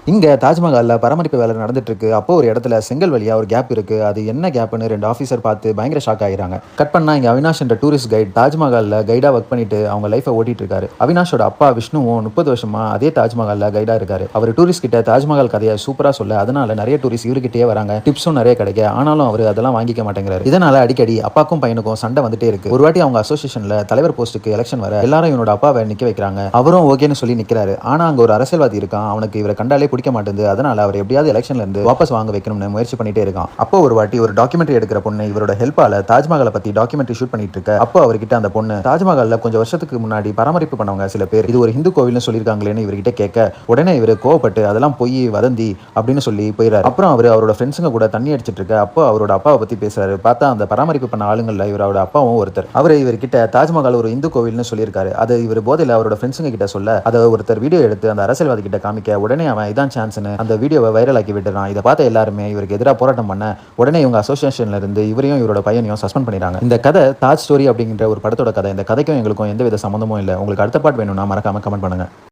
இங்க தாஜ்மஹால்ல பராமரிப்பு வேலை நடந்துட்டு இருக்கு. அப்போ ஒரு இடத்துல செங்கல் வழியா ஒரு கேப் இருக்கு. அது என்ன கேப்னு 2 ஆபீசர் பார்த்து பயங்கர ஷாக் ஆயிறாங்க. கட் பண்ணா இங்க அவினாஷ் என்ற டூரிஸ்ட் கைட் தாஜ்மஹால்ல கைடா ஒர்க் பண்ணிட்டு அவங்க லைஃப ஓட்டிட்டு இருக்காரு. அவினாஷோட அப்பா விஷ்ணுவும் 30 வருஷமா அதே தாஜ்மஹால்ல கைடா இருக்காரு. அவர் டூரிஸ்ட் கிட்ட தாஜ்மஹால் கதையை சூப்பரா சொல்ல அதனால நிறைய டூரிஸ்ட் இவர்கிட்டயே வராங்க. டிப்ஸும் நிறைய கிடைக்க ஆனாலும் அவர் அதெல்லாம் வாங்கிக்க மாட்டேங்கிறாரு. இதனால அடிக்கடி அப்பாக்கும் பையனுக்கும் சண்டை வந்துட்டே இருக்கு. ஒரு வாட்டி அவங்க அசோசியேஷன்ல தலைவர் போஸ்டுக்கு எலெக்ஷன் வர எல்லாரும் இவனோட அப்பாவை நிக்க வைக்கிறாங்க. அவரும் ஓகேன்னு சொல்லி நிக்கிறாரு. ஆனா அங்க ஒரு அரசியல்வாதி இருக்கான். அவனுக்கு இவரை கண்டாலே பிடிக்க மாட்டேங்குது. அதனால அவர் எப்படியாவது எலெக்ஷன்ல இருந்து வாபஸ் வாங்க வைக்கணும்னு முயற்சி பண்ணிட்டே இருக்கான். அப்போ ஒரு வாட்டி ஒரு டாக்குமெண்ட்ரி எடுக்கிற பொண்ணு இவரோட ஹெல்ப்பால தாஜ்மஹாலை பத்தி டாக்குமெண்ட்ரி ஷூட் பண்ணிட்டு இருக்க. அப்போ அவர்கிட்ட அந்த பொண்ணு தாஜ்மஹால்ல கொஞ்சம் வருஷத்துக்கு முன்னாடி பராமரிப்பு பண்ணவங்க சில பேர் இது ஒரு ஹிந்து கோவில்னு சொல்லியிருக்காங்களேன்னு இவர்கிட்ட கேட்க உடனே இவர் கோவப்பட்டு அதெல்லாம் போய் வதந்தி அப்படின்னு சொல்லி போயிறாரு. அப்புறம் அவரோட ஃப்ரெண்ட்ஸுங்க கூட தண்ணி அடிச்சிட்டு இருக்க. அப்போ அவரோட அப்பாவை பத்தி பேசுறாரு. பார்த்தா அந்த பராமரிப்பு பண்ண ஆளுங்கள்ல இவரோட அப்பாவும் ஒருத்தர். அவர் இவர்கிட்ட தாஜ்மஹால் ஒரு இந்து கோவில்னு சொல்லியிருக்காரு. அது இவர் போதையில அவரோட ஃப்ரெண்ட்ஸுங்க கிட்ட சொல்ல அதை ஒருத்தர் வீடியோ எடுத்து அந்த அரசியல்வாதி கிட்ட காமிக்க உடனே அவன் இதான் சான்ஸ்னு அந்த வீடியோவை வைரல் ஆக்கி விட்டுறான். இதை பார்த்த எல்லாருமே இவருக்கு எதிராக போராட்டம் பண்ண உடனே இவங்க அசோசியேஷன்ல இருந்து இவரையும் இவரோட பையனையும் சஸ்பெண்ட் பண்ணிடுறாங்க. இந்த கதை தாஜ் ஸ்டோரி அப்படிங்கிற ஒரு படத்தோட கதை. இந்த கதைக்கும் எங்களுக்கும் எந்தவித சம்மந்தமும் இல்லை. உங்களுக்கு அடுத்த பாட்டு வேணும்னா மறக்காம கமெண்ட் பண்ணுங்க.